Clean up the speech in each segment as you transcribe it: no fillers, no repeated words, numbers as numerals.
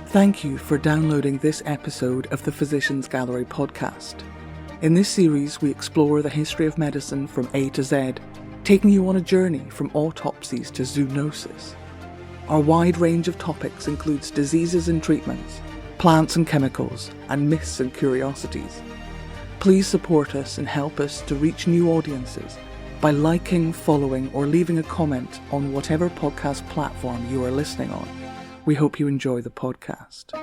Thank you for downloading this episode of the Physicians Gallery podcast. In this series, we explore the history of medicine from A to Z, taking you on a journey from autopsies to zoonosis. Our wide range of topics includes diseases and treatments, plants and chemicals, and myths and curiosities. Please support us and help us to reach new audiences by liking, following, or leaving a comment on whatever podcast platform you are listening on. We hope you enjoy the podcast.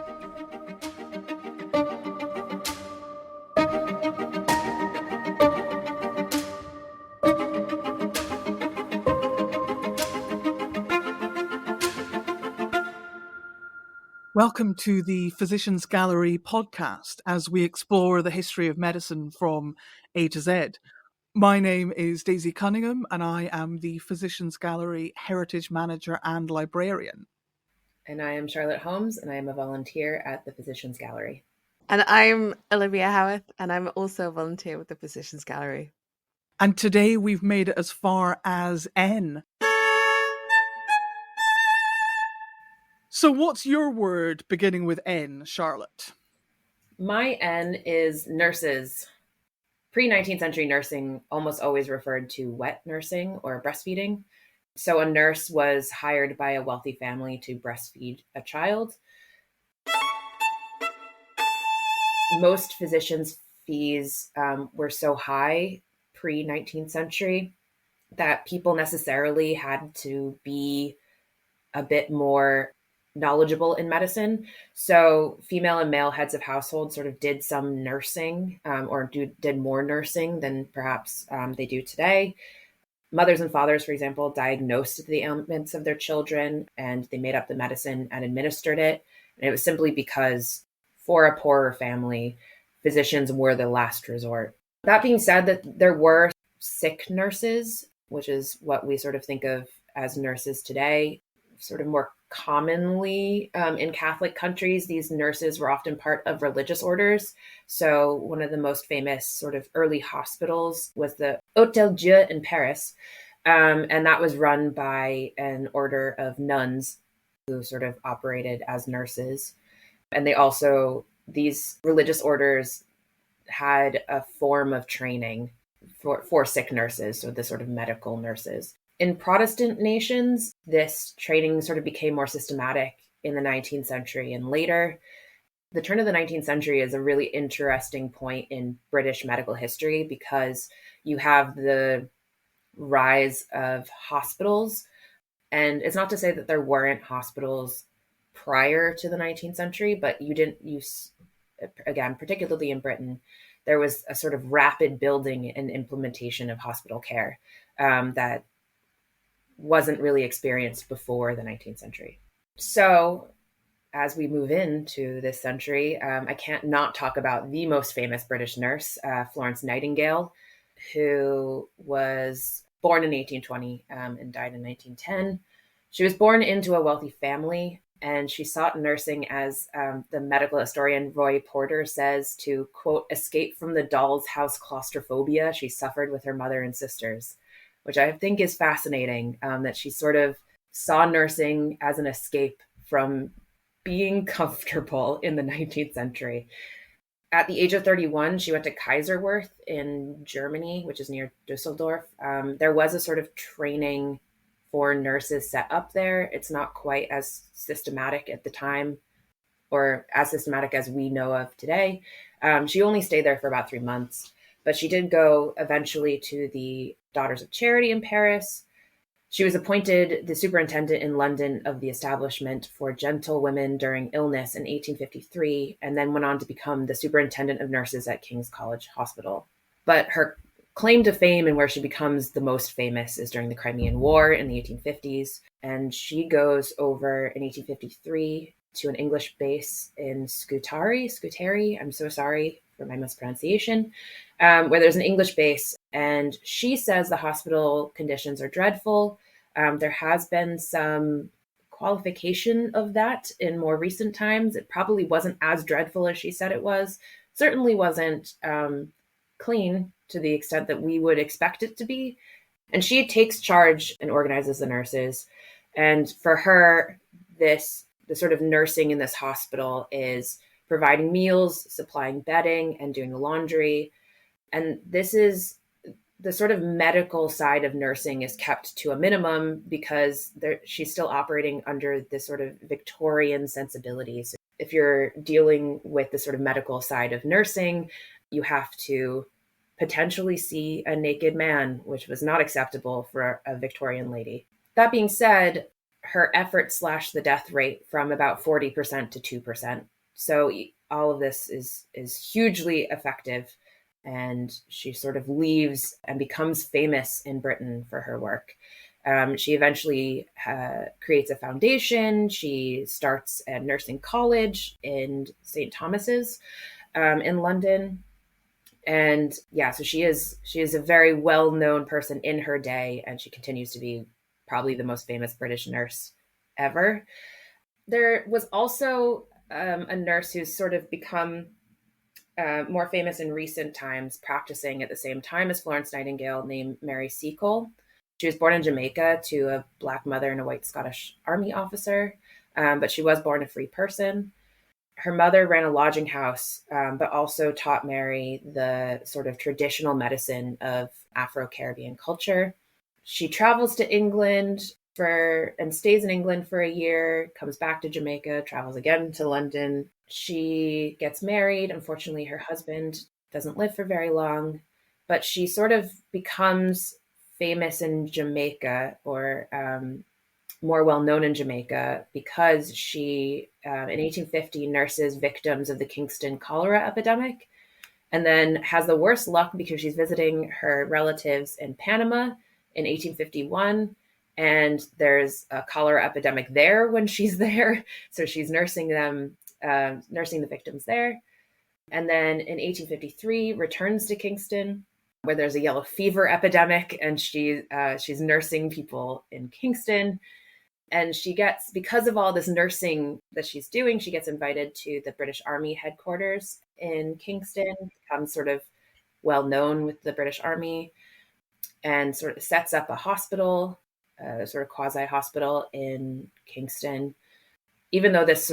Welcome to the Physicians Gallery podcast as we explore the history of medicine from A to Z. My name is Daisy Cunynghame and I am the Physicians Gallery Heritage Manager and Librarian. And I am Charlotte Holmes, and I am a volunteer at the Physicians Gallery. And I'm Olivia Howarth, and I'm also a volunteer with the Physicians Gallery. And today we've made it as far as N. So what's your word beginning with N, Charlotte? My N is nurses. Pre-19th century nursing almost always referred to wet nursing or breastfeeding. So a nurse was hired by a wealthy family to breastfeed a child. Most physicians' fees were so high pre-19th century that people necessarily had to be a bit more knowledgeable in medicine. So female and male heads of household sort of did some nursing did more nursing than perhaps they do today. Mothers and fathers, for example, diagnosed the ailments of their children and they made up the medicine and administered it. And it was simply because for a poorer family, physicians were the last resort. That being said, that there were sick nurses, which is what we sort of think of as nurses today. Sort of more commonly in Catholic countries, these nurses were often part of religious orders. So one of the most famous sort of early hospitals was the Hôtel Dieu in Paris. And that was run by an order of nuns who sort of operated as nurses. And these religious orders had a form of training for sick nurses, so the sort of medical nurses. In Protestant nations, this training sort of became more systematic in the 19th century and later. The turn of the 19th century is a really interesting point in British medical history because you have the rise of hospitals. And it's not to say that there weren't hospitals prior to the 19th century, but you didn't use, again, particularly in Britain, there was a sort of rapid building and implementation of hospital care that wasn't really experienced before the 19th century. So as we move into this century, I can't not talk about the most famous British nurse, Florence Nightingale, who was born in 1820 and died in 1910. She was born into a wealthy family, and she sought nursing as the medical historian Roy Porter says to, quote, escape from the doll's house claustrophobia she suffered with her mother and sisters, which I think is fascinating, that she sort of saw nursing as an escape from being comfortable in the 19th century. At the age of 31, she went to Kaiserwerth in Germany, which is near Dusseldorf. There was a sort of training for nurses set up there. It's not quite as systematic at the time, or as systematic as we know of today. She only stayed there for about 3 months, but she did go eventually to the Daughters of Charity in Paris. She was appointed the superintendent in London of the establishment for gentle women during illness in 1853, and then went on to become the superintendent of nurses at King's College Hospital. But her claim to fame and where she becomes the most famous is during the Crimean War in the 1850s. And she goes over in 1853 to an English base in Scutari. I'm so sorry for my mispronunciation, where there's an English base. And she says the hospital conditions are dreadful. There has been some qualification of that in more recent times. It probably wasn't as dreadful as she said it was. Certainly wasn't clean to the extent that we would expect it to be. And she takes charge and organizes the nurses. And for her, this the sort of nursing in this hospital is providing meals, supplying bedding, and doing the laundry. And this is the sort of medical side of nursing is kept to a minimum because she's still operating under this sort of Victorian sensibilities. If you're dealing with the sort of medical side of nursing, you have to potentially see a naked man, which was not acceptable for a Victorian lady. That being said, her effort slashed the death rate from about 40% to 2%. So all of this is hugely effective. And she sort of leaves and becomes famous in Britain for her work. She eventually creates a foundation. She starts a nursing college in St. Thomas's in London. And yeah, so she is a very well-known person in her day, and she continues to be probably the most famous British nurse ever. There was also a nurse who's sort of become more famous in recent times, practicing at the same time as Florence Nightingale, named Mary Seacole. She was born in Jamaica to a Black mother and a white Scottish Army officer, but she was born a free person. Her mother ran a lodging house, but also taught Mary the sort of traditional medicine of Afro-Caribbean culture. She travels to England and stays in England for a year, comes back to Jamaica, travels again to London. She gets married. Unfortunately, her husband doesn't live for very long, but she sort of becomes famous in Jamaica, or more well-known in Jamaica, because she, in 1850, nurses victims of the Kingston cholera epidemic, and then has the worst luck because she's visiting her relatives in Panama in 1851, and there's a cholera epidemic there when she's there. So she's nursing the victims there. And then in 1853, returns to Kingston, where there's a yellow fever epidemic, and she's nursing people in Kingston. And she gets, because of all this nursing that she's doing, she gets invited to the British Army headquarters in Kingston, becomes sort of well known with the British Army, and sort of sets up a hospital, sort of quasi-hospital in Kingston. Even though this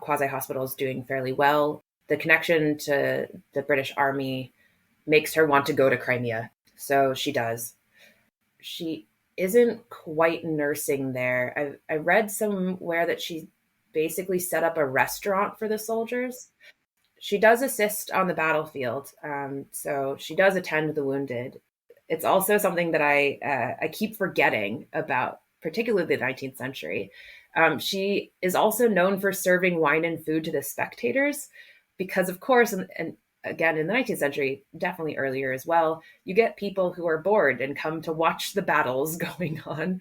quasi-hospital is doing fairly well, the connection to the British Army makes her want to go to Crimea. So she does. She isn't quite nursing there. I read somewhere that she basically set up a restaurant for the soldiers. She does assist on the battlefield, so she does attend the wounded. It's also something that I keep forgetting about, particularly the 19th century. She is also known for serving wine and food to the spectators, because, of course, and again, in the 19th century, definitely earlier as well, you get people who are bored and come to watch the battles going on.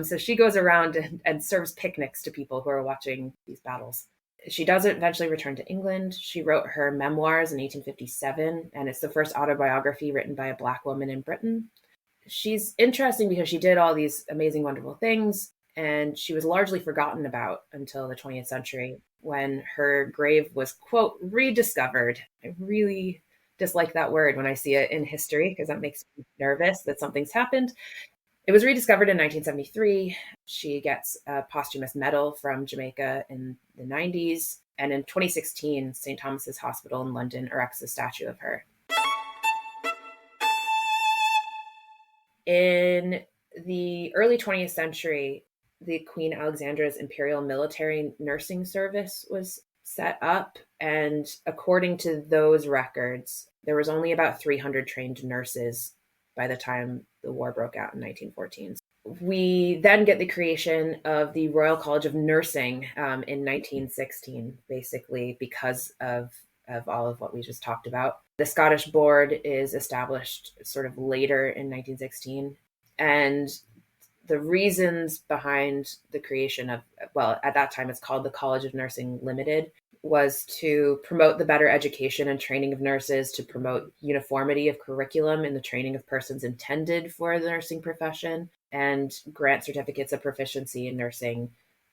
So she goes around and serves picnics to people who are watching these battles. She does eventually return to England. She wrote her memoirs in 1857, and it's the first autobiography written by a Black woman in Britain. She's interesting because she did all these amazing, wonderful things, and she was largely forgotten about until the 20th century, when her grave was, quote, rediscovered. I really dislike that word when I see it in history, because that makes me nervous that something's happened. It was rediscovered in 1973. She gets a posthumous medal from Jamaica in the 90s. And in 2016, St. Thomas's Hospital in London erects a statue of her. In the early 20th century, the Queen Alexandra's Imperial Military Nursing Service was set up. And according to those records, there was only about 300 trained nurses by the time the war broke out in 1914. We then get the creation of the Royal College of Nursing in 1916, basically because of all of what we just talked about. The Scottish Board is established sort of later in 1916. And the reasons behind the creation of, well, at that time it's called the College of Nursing Limited, was to promote the better education and training of nurses, to promote uniformity of curriculum in the training of persons intended for the nursing profession, and grant certificates of proficiency in nursing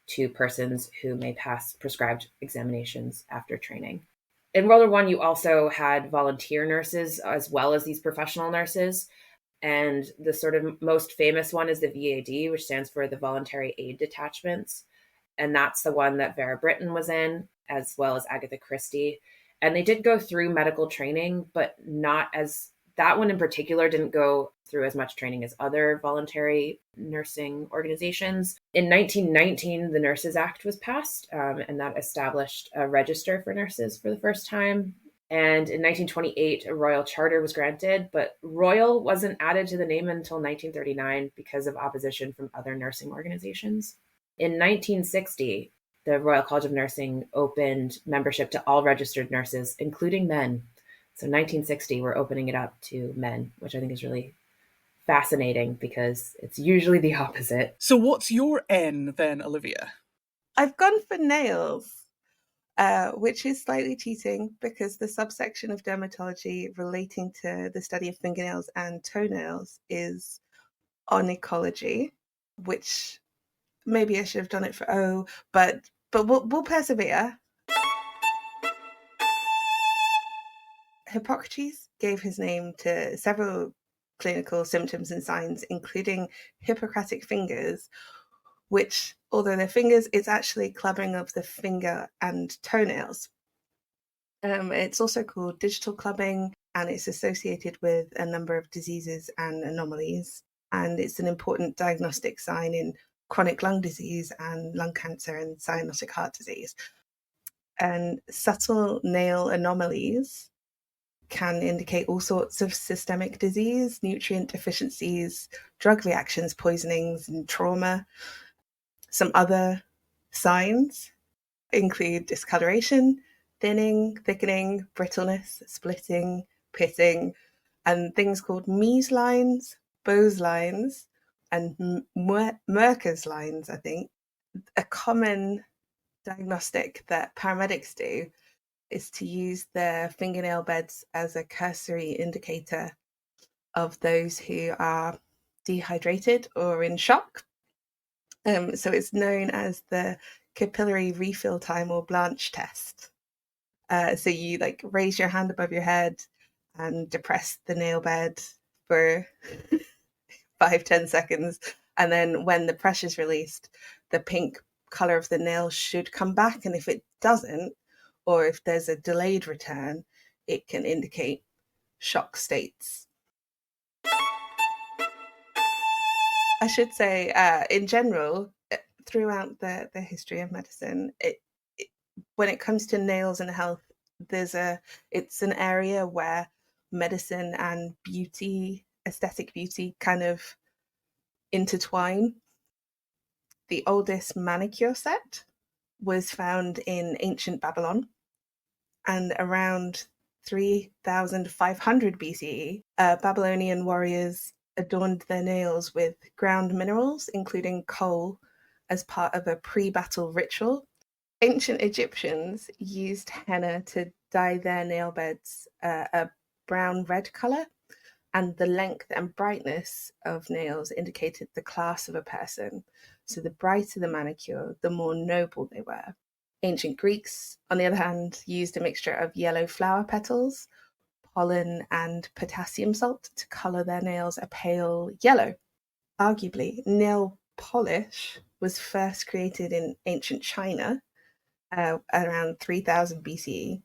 to persons who may pass prescribed examinations after training. In World War I, you also had volunteer nurses as well as these professional nurses. And the sort of most famous one is the VAD, which stands for the Voluntary Aid Detachments. And that's the one that Vera Brittain was in, as well as Agatha Christie. And they did go through medical training, but not as, that one in particular didn't go through as much training as other voluntary nursing organizations. In 1919, the Nurses Act was passed, and that established a register for nurses for the first time. And in 1928, a royal charter was granted, but royal wasn't added to the name until 1939 because of opposition from other nursing organizations. In 1960, the Royal College of Nursing opened membership to all registered nurses, including men. So 1960, we're opening it up to men, which I think is really fascinating because it's usually the opposite. So what's your N then, Olivia? I've gone for nails, which is slightly cheating because the subsection of dermatology relating to the study of fingernails and toenails is onychology, which maybe I should have done it for O, but we'll persevere. Hippocrates gave his name to several clinical symptoms and signs, including Hippocratic fingers, which, although they're fingers, it's actually clubbing of the finger and toenails. It's also called digital clubbing, and it's associated with a number of diseases and anomalies. And it's an important diagnostic sign in chronic lung disease and lung cancer and cyanotic heart disease. And subtle nail anomalies can indicate all sorts of systemic disease, nutrient deficiencies, drug reactions, poisonings, and trauma. Some other signs include discoloration, thinning, thickening, brittleness, splitting, pitting, and things called Mies lines, Bose lines, and Merker's lines, I think. A common diagnostic that paramedics do is to use their fingernail beds as a cursory indicator of those who are dehydrated or in shock. So it's known as the capillary refill time or Blanche test. So you like raise your hand above your head and depress the nail bed for 5-10 seconds. And then when the pressure's released, the pink color of the nail should come back. And if it doesn't, or if there's a delayed return, it can indicate shock states. I should say, in general, throughout the history of medicine, when it comes to nails and health, it's an area where medicine and beauty, aesthetic beauty, kind of intertwine. The oldest manicure set was found in ancient Babylon, and around 3,500 BCE, Babylonian warriors adorned their nails with ground minerals, including coal, as part of a pre-battle ritual. Ancient Egyptians used henna to dye their nail beds a brown-red colour, and the length and brightness of nails indicated the class of a person. So the brighter the manicure, the more noble they were. Ancient Greeks, on the other hand, used a mixture of yellow flower petals, pollen, and potassium salt to colour their nails a pale yellow. Arguably, nail polish was first created in ancient China around 3000 BCE.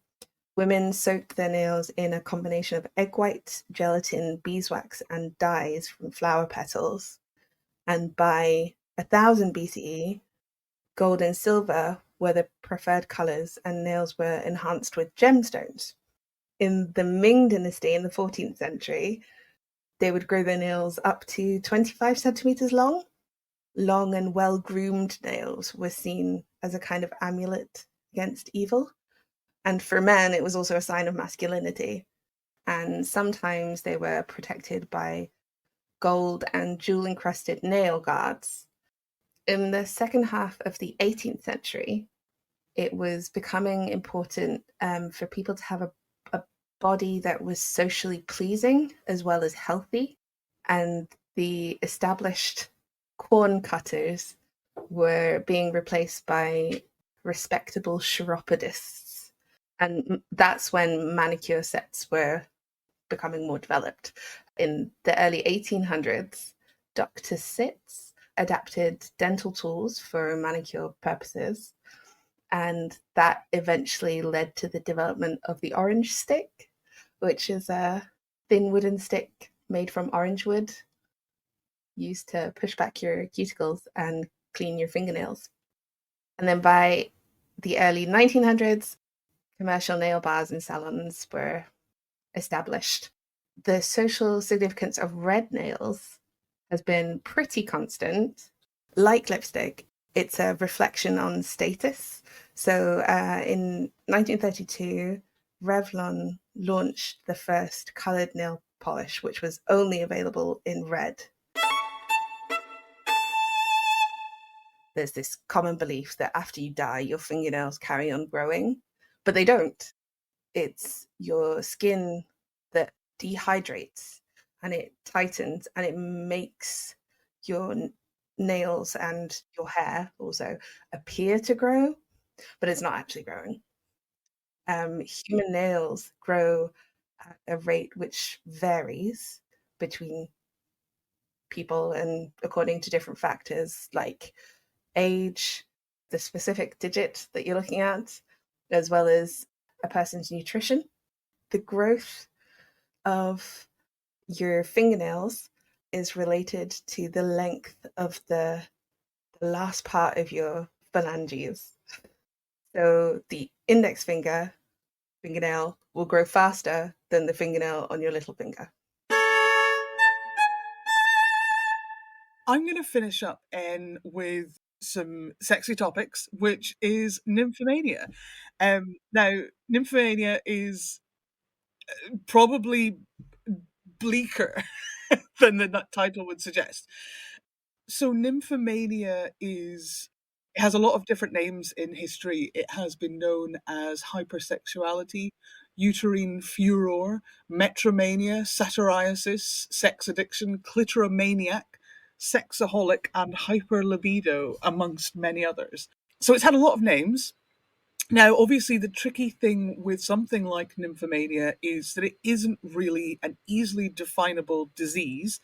Women soaked their nails in a combination of egg white, gelatin, beeswax, and dyes from flower petals. And by 1000 BCE, gold and silver were the preferred colours, and nails were enhanced with gemstones. In the Ming Dynasty in the 14th century, they would grow their nails up to 25 centimetres long. Long and well-groomed nails were seen as a kind of amulet against evil. And for men, it was also a sign of masculinity. And sometimes they were protected by gold and jewel-encrusted nail guards. In the second half of the 18th century, it was becoming important for people to have a body that was socially pleasing as well as healthy. And the established corn cutters were being replaced by respectable chiropodists. And that's when manicure sets were becoming more developed. In the early 1800s, Dr. Sitz adapted dental tools for manicure purposes. And that eventually led to the development of the orange stick, which is a thin wooden stick made from orange wood used to push back your cuticles and clean your fingernails. And then by the early 1900s, commercial nail bars and salons were established. The social significance of red nails has been pretty constant. Like lipstick, it's a reflection on status. So in 1932, Revlon launched the first coloured nail polish, which was only available in red. There's this common belief that after you die, your fingernails carry on growing, but they don't. It's your skin that dehydrates and it tightens and it makes your nails and your hair also appear to grow, but it's not actually growing. Human nails grow at a rate which varies between people and according to different factors like age, the specific digit that you're looking at, as well as a person's nutrition. The growth of your fingernails is related to the length of the last part of your phalanges. So the index fingernail will grow faster than the fingernail on your little finger. I'm going to finish up with some sexy topics, which is nymphomania. Now, nymphomania is probably bleaker than the title would suggest. So nymphomania has a lot of different names in history. It has been known as hypersexuality, uterine furor, metromania, satyriasis, sex addiction, clitoromaniac, sexaholic, and hyperlibido, amongst many others. So it's had a lot of names. Now, obviously, the tricky thing with something like nymphomania is that it isn't really an easily definable disease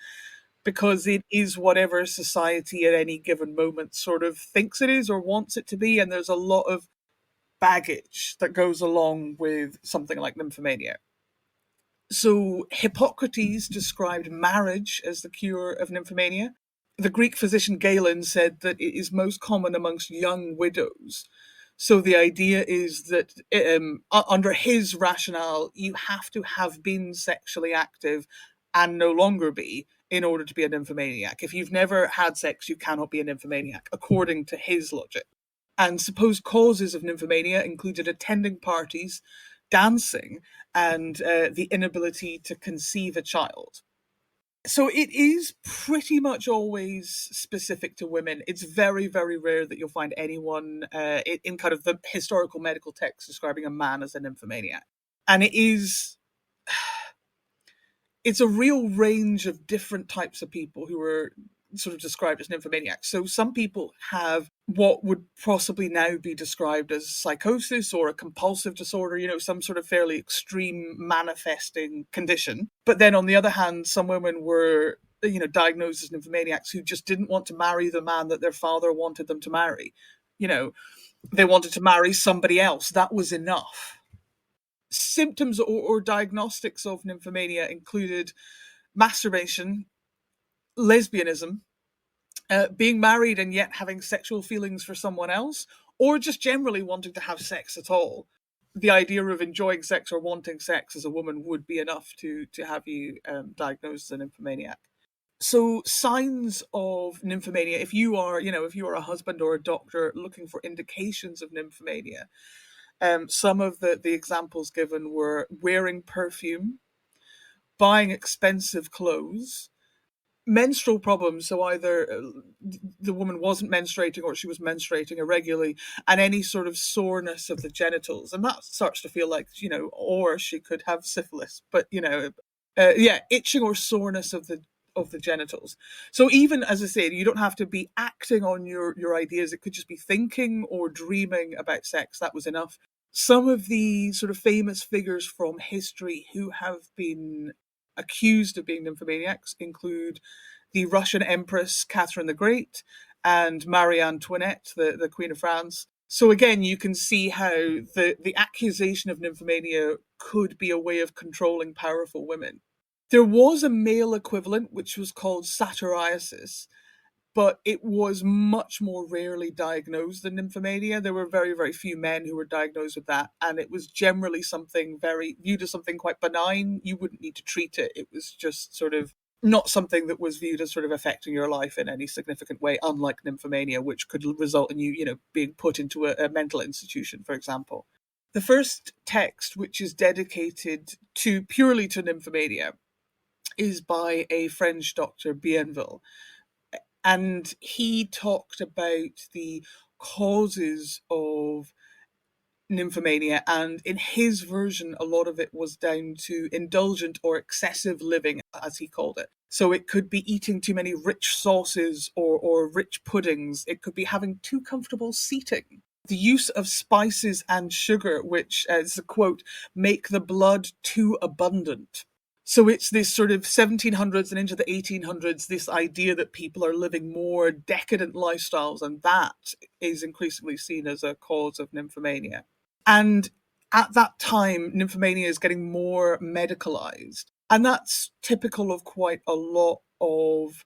because it is whatever society at any given moment sort of thinks it is or wants it to be. And there's a lot of baggage that goes along with something like nymphomania. So Hippocrates described marriage as the cure of nymphomania. The Greek physician Galen said that it is most common amongst young widows. So the idea is that under his rationale, you have to have been sexually active and no longer be in order to be a nymphomaniac. If you've never had sex, you cannot be a nymphomaniac, according to his logic. And supposed causes of nymphomania included attending parties, dancing, and the inability to conceive a child. So it is pretty much always specific to women. It's very, very rare that you'll find anyone in kind of the historical medical text describing a man as a nymphomaniac. And it's a real range of different types of people who are sort of described as nymphomaniacs. So some people have what would possibly now be described as psychosis or a compulsive disorder, some sort of fairly extreme manifesting condition. But then on the other hand, some women were, diagnosed as nymphomaniacs who just didn't want to marry the man that their father wanted them to marry. They wanted to marry somebody else. That was enough. Symptoms or diagnostics of nymphomania included masturbation, lesbianism, being married and yet having sexual feelings for someone else, or just generally wanting to have sex at all. The idea of enjoying sex or wanting sex as a woman would be enough to have you diagnosed as a nymphomaniac. So signs of nymphomania, if you are a husband or a doctor looking for indications of nymphomania, some of the examples given were wearing perfume, buying expensive clothes, menstrual problems, so either the woman wasn't menstruating or she was menstruating irregularly, and any sort of soreness of the genitals. And that starts to feel like, or she could have syphilis, but, itching or soreness of the genitals. So even, as I said, you don't have to be acting on your ideas. It could just be thinking or dreaming about sex. That was enough. Some of the sort of famous figures from history who have been accused of being nymphomaniacs include the Russian Empress Catherine the Great and Marie Antoinette, the Queen of France. So again, you can see how the accusation of nymphomania could be a way of controlling powerful women. There was a male equivalent, which was called satyriasis, but it was much more rarely diagnosed than nymphomania. There were very, very few men who were diagnosed with that, and it was generally something viewed as something quite benign. You wouldn't need to treat it. It was just sort of not something that was viewed as sort of affecting your life in any significant way, unlike nymphomania, which could result in you being put into a mental institution, for example. The first text, which is dedicated purely to nymphomania, is by a French doctor, Bienville. And he talked about the causes of nymphomania, and in his version, a lot of it was down to indulgent or excessive living, as he called it. So it could be eating too many rich sauces or rich puddings. It could be having too comfortable seating. The use of spices and sugar, which, as a quote, make the blood too abundant. So it's this sort of 1700s and into the 1800s, this idea that people are living more decadent lifestyles, and that is increasingly seen as a cause of nymphomania. And at that time, nymphomania is getting more medicalized. And that's typical of quite a lot of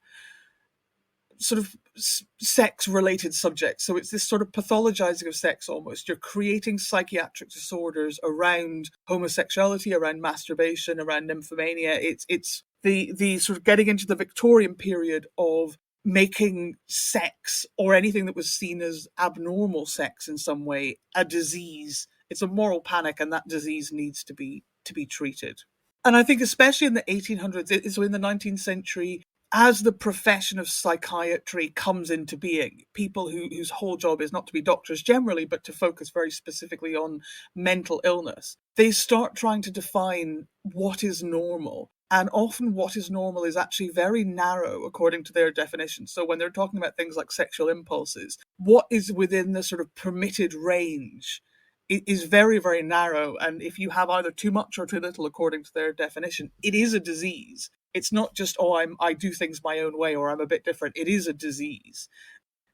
sort of sex-related subjects. So it's this sort of pathologizing of sex almost. You're creating psychiatric disorders around homosexuality, around masturbation, around nymphomania. It's the sort of getting into the Victorian period of making sex or anything that was seen as abnormal sex in some way a disease. It's a moral panic, and that disease needs to be treated. And I think especially in the 1800s, so in the 19th century, as the profession of psychiatry comes into being, people whose whole job is not to be doctors generally, but to focus very specifically on mental illness, they start trying to define what is normal. And often what is normal is actually very narrow according to their definition. So when they're talking about things like sexual impulses, what is within the sort of permitted range is very, very narrow. And if you have either too much or too little according to their definition, it is a disease. It's not just, I do things my own way or I'm a bit different. It is a disease.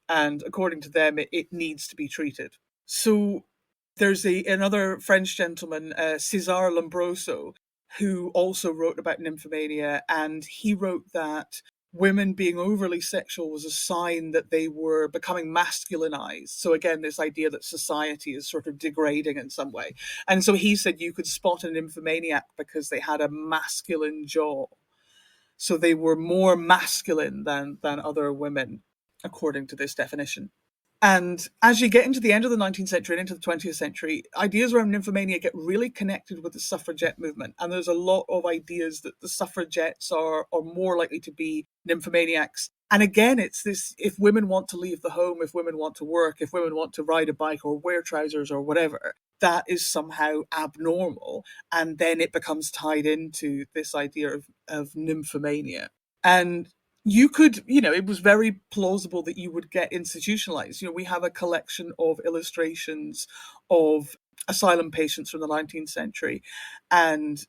And according to them, it needs to be treated. So there's another French gentleman, César Lombroso, who also wrote about nymphomania. And he wrote that women being overly sexual was a sign that they were becoming masculinized. So again, this idea that society is sort of degrading in some way. And so he said you could spot a nymphomaniac because they had a masculine jaw. So they were more masculine than other women, according to this definition. And as you get into the end of the 19th century and into the 20th century, ideas around nymphomania get really connected with the suffragette movement. And there's a lot of ideas that the suffragettes are more likely to be nymphomaniacs. And again, it's this, if women want to leave the home, if women want to work, if women want to ride a bike or wear trousers or whatever, that is somehow abnormal. And then it becomes tied into this idea of nymphomania. And you could, it was very plausible that you would get institutionalized. We have a collection of illustrations of asylum patients from the 19th century, and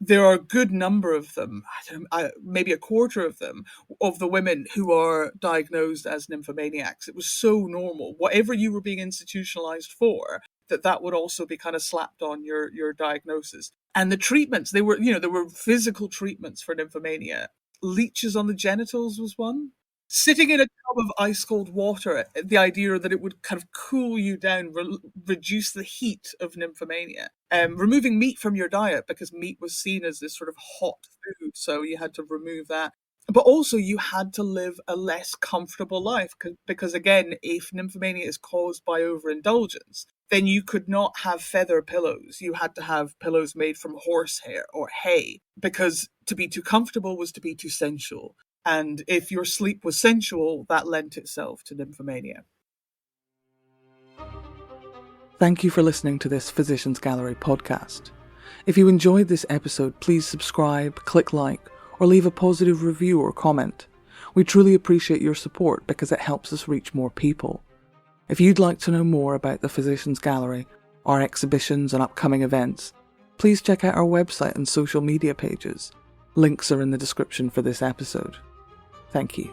there are a good number of them, maybe a quarter of them, of the women who are diagnosed as nymphomaniacs. It was so normal. Whatever you were being institutionalized for, that would also be kind of slapped on your diagnosis. And the treatments, there were physical treatments for nymphomania. Leeches on the genitals was one. Sitting in a tub of ice cold water, the idea that it would kind of cool you down, reduce the heat of nymphomania. Removing meat from your diet, because meat was seen as this sort of hot food, so you had to remove that. But also you had to live a less comfortable life, because again, if nymphomania is caused by overindulgence, then you could not have feather pillows. You had to have pillows made from horsehair or hay, because to be too comfortable was to be too sensual. And if your sleep was sensual, that lent itself to nymphomania. Thank you for listening to this Physicians Gallery podcast. If you enjoyed this episode, please subscribe, click like, or leave a positive review or comment. We truly appreciate your support because it helps us reach more people. If you'd like to know more about the Physicians Gallery, our exhibitions and upcoming events, please check out our website and social media pages. Links are in the description for this episode. Thank you.